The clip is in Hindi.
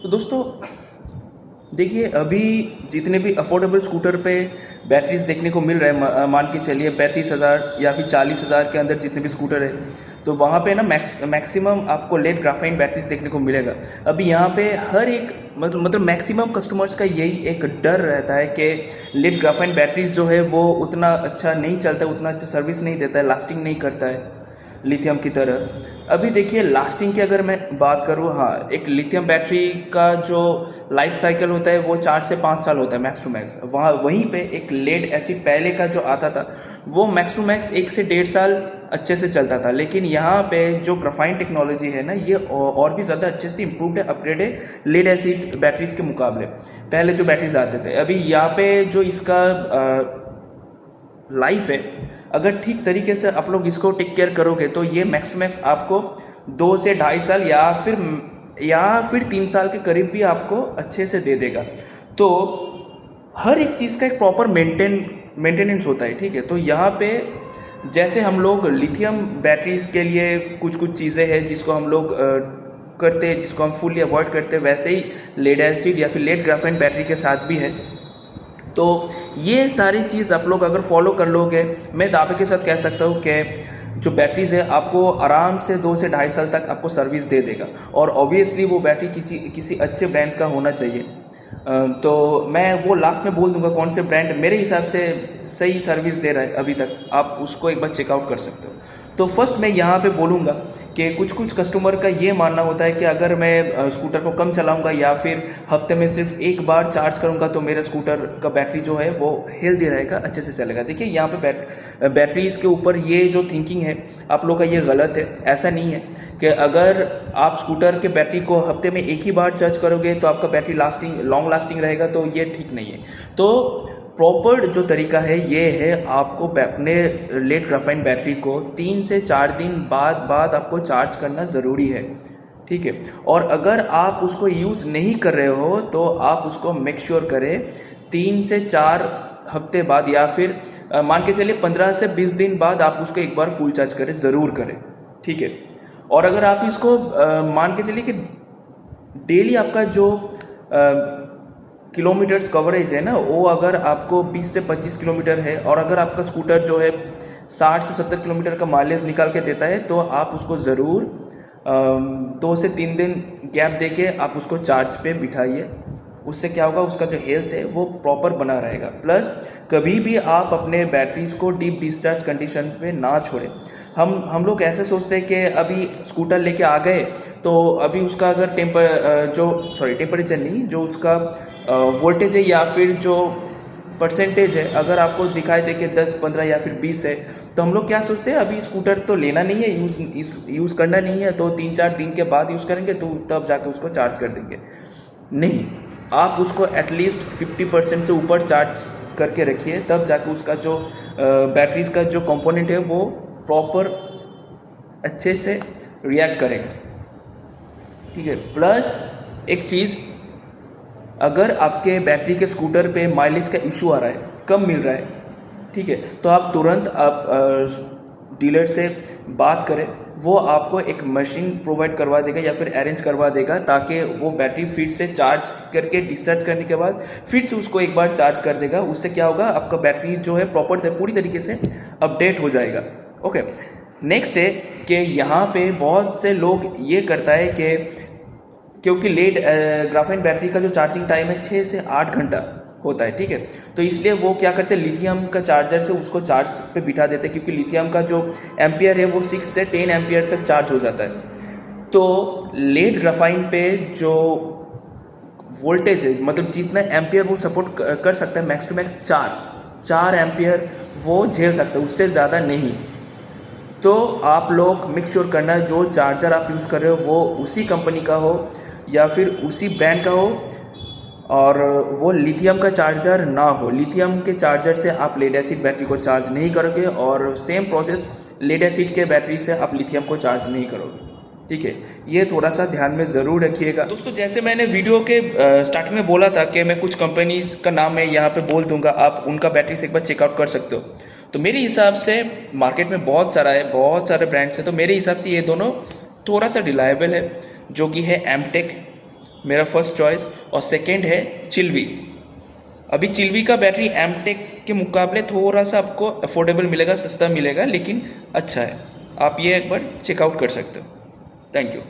तो दोस्तों देखिए, अभी जितने भी अफोर्डेबल स्कूटर पे बैटरीज देखने को मिल रहे हैं, मान के चलिए 35,000 या फिर 40,000 के अंदर जितने भी स्कूटर है, तो वहाँ पे ना मैक्सिमम आपको लेड ग्राफाइन बैटरीज देखने को मिलेगा। अभी यहाँ पे हर एक मतलब मैक्सिमम कस्टमर्स का यही एक डर रहता है कि लेड ग्राफाइन बैटरीज जो है वो उतना अच्छा नहीं चलता है, उतना अच्छा सर्विस नहीं देता है, लास्टिंग नहीं करता है लिथियम की तरह। अभी देखिए, लास्टिंग की अगर मैं बात करूँ, हाँ, एक लिथियम बैटरी का जो लाइफ साइकिल होता है वो 4 से 5 साल होता है मैक्स टू मैक्स। वहीं पे एक लेड एसिड पहले का जो आता था वो मैक्स टू मैक्स 1 से 1.5 साल अच्छे से चलता था। लेकिन यहाँ पे जो ग्राफाइन टेक्नोलॉजी है ना, ये और भी ज़्यादा अच्छे से इम्प्रूवड है, अपग्रेड है लेड एसिड बैटरीज के मुकाबले। पहले जो बैटरीज आते थे, अभी यहाँ पे जो इसका लाइफ है, अगर ठीक तरीके से आप लोग इसको टेक केयर करोगे तो ये मैक्स टू मैक्स आपको 2 से 2.5 साल या फिर 3 साल के करीब भी आपको अच्छे से दे देगा। तो हर एक चीज़ का एक प्रॉपर मेंटेनेंस होता है, ठीक है। तो यहाँ पे जैसे हम लोग लिथियम बैटरीज के लिए कुछ कुछ चीज़ें हैं जिसको हम लोग करते हैं, जिसको हम फुल्ली अवॉइड करते हैं, वैसे ही लेड एसिड या फिर लेड ग्राफाइन बैटरी के साथ भी है। तो ये सारी चीज़ आप लोग अगर फॉलो कर लोगे, मैं दावे के साथ कह सकता हूँ कि जो बैटरीज है आपको आराम से 2 से 2.5 साल तक आपको सर्विस दे देगा। और ऑब्वियसली वो बैटरी किसी अच्छे ब्रांड्स का होना चाहिए। तो मैं वो लास्ट में बोल दूंगा कौन से ब्रांड मेरे हिसाब से सही सर्विस दे रहा है अभी तक, आप उसको एक बार चेकआउट कर सकते हो। तो फर्स्ट मैं यहाँ पे बोलूँगा कि कुछ कस्टमर का ये मानना होता है कि अगर मैं स्कूटर को कम चलाऊँगा या फिर हफ्ते में सिर्फ एक बार चार्ज करूँगा तो मेरा स्कूटर का बैटरी जो है वो हेल्दी रहेगा, अच्छे से चलेगा। देखिए, यहाँ पे बैटरीज के ऊपर ये जो थिंकिंग है आप लोग का, ये गलत है। ऐसा नहीं है कि अगर आप स्कूटर के बैटरी को हफ्ते में एक ही बार चार्ज करोगे तो आपका बैटरी लॉन्ग लास्टिंग रहेगा, तो ये ठीक नहीं है। तो प्रॉपर जो तरीका है ये है, आपको अपने लेड ग्राफाइन बैटरी को 3 से 4 दिन बाद आपको चार्ज करना ज़रूरी है, ठीक है। और अगर आप उसको यूज़ नहीं कर रहे हो तो आप उसको मेक श्योर करें 3 से 4 हफ्ते बाद या फिर मान के चलिए 15 से 20 दिन बाद आप उसको एक बार फुल चार्ज करें, ज़रूर करें, ठीक है। और अगर आप इसको मान के चलिए कि डेली आपका जो किलोमीटर्स कवरेज है ना, वो अगर आपको 20 से 25 किलोमीटर है और अगर आपका स्कूटर जो है 60 से 70 किलोमीटर का माइलेज निकाल के देता है, तो आप उसको ज़रूर 2 से 3 दिन गैप देके आप उसको चार्ज पे बिठाइए। उससे क्या होगा, उसका जो हेल्थ है वो प्रॉपर बना रहेगा। प्लस कभी भी आप अपने बैटरीज को डीप डिस्चार्ज कंडीशन पे ना छोड़ें। हम लोग ऐसे सोचते हैं कि अभी स्कूटर लेके आ गए तो अभी उसका अगर टेम्परेचर नहीं, जो उसका वोल्टेज है या फिर जो परसेंटेज है, अगर आपको दिखाई दे कि 10, 15 या फिर 20 है, तो हम लोग क्या सोचते हैं, अभी स्कूटर तो लेना नहीं है, यूज़ करना नहीं है, तो 3-4 दिन के बाद यूज़ करेंगे तो तब जाके उसको चार्ज कर देंगे। नहीं, आप उसको एटलीस्ट 50% से ऊपर चार्ज करके रखिए, तब जाके उसका जो बैटरीज का जो कंपोनेंट है वो प्रॉपर अच्छे से रिएक्ट करेगा, ठीक है। प्लस एक चीज़, अगर आपके बैटरी के स्कूटर पे माइलेज का इशू आ रहा है, कम मिल रहा है, ठीक है, तो आप तुरंत डीलर से बात करें, वो आपको एक मशीन प्रोवाइड करवा देगा या फिर अरेंज करवा देगा, ताकि वो बैटरी फिर से चार्ज करके डिस्चार्ज करने के बाद फिर से उसको एक बार चार्ज कर देगा। उससे क्या होगा, आपका बैटरी जो है प्रॉपर पूरी तरीके से अपडेट हो जाएगा। ओके, नेक्स्ट है कि यहाँ पे बहुत से लोग ये करता है कि क्योंकि लेड ग्राफाइन बैटरी का जो चार्जिंग टाइम है 6 से 8 घंटा होता है, ठीक है, तो इसलिए वो क्या करते हैं, लिथियम का चार्जर से उसको चार्ज पे बिठा देते हैं, क्योंकि लिथियम का जो एम्पियर है वो 6 से 10 एम्पियर तक चार्ज हो जाता है। तो लेड ग्राफाइन पे जो वोल्टेज है, मतलब जितना एम्पियर वो सपोर्ट कर सकता है, मैक्स टू मैक्स 4 एम्पियर वो झेल सकता है, उससे ज़्यादा नहीं। तो आप लोग मेक श्योर करना जो चार्जर आप यूज़ कर रहे हो वो उसी कंपनी का हो या फिर उसी ब्रांड का हो, और वो लिथियम का चार्जर ना हो। लिथियम के चार्जर से आप लेड एसिड बैटरी को चार्ज नहीं करोगे, और सेम प्रोसेस लेड एसिड के बैटरी से आप लिथियम को चार्ज नहीं करोगे, ठीक है। ये थोड़ा सा ध्यान में ज़रूर रखिएगा दोस्तों। जैसे मैंने वीडियो के स्टार्टिंग में बोला था कि मैं कुछ कंपनीज का नाम मैं यहाँ पे बोल दूंगा, आप उनका बैटरी से एक बार चेकआउट कर सकते हो। तो मेरे हिसाब से मार्केट में बहुत सारे ब्रांड्स हैं, तो मेरे हिसाब से ये दोनों थोड़ा सा रिलायबल है, जो कि है एमटेक मेरा फर्स्ट चॉइस। और सेकेंड है चिल्वी। अभी चिल्वी का बैटरी एमटेक के मुकाबले थोड़ा सा आपको अफोर्डेबल मिलेगा, सस्ता मिलेगा, लेकिन अच्छा है। आप ये एक बार चेकआउट कर सकते हो। Thank you.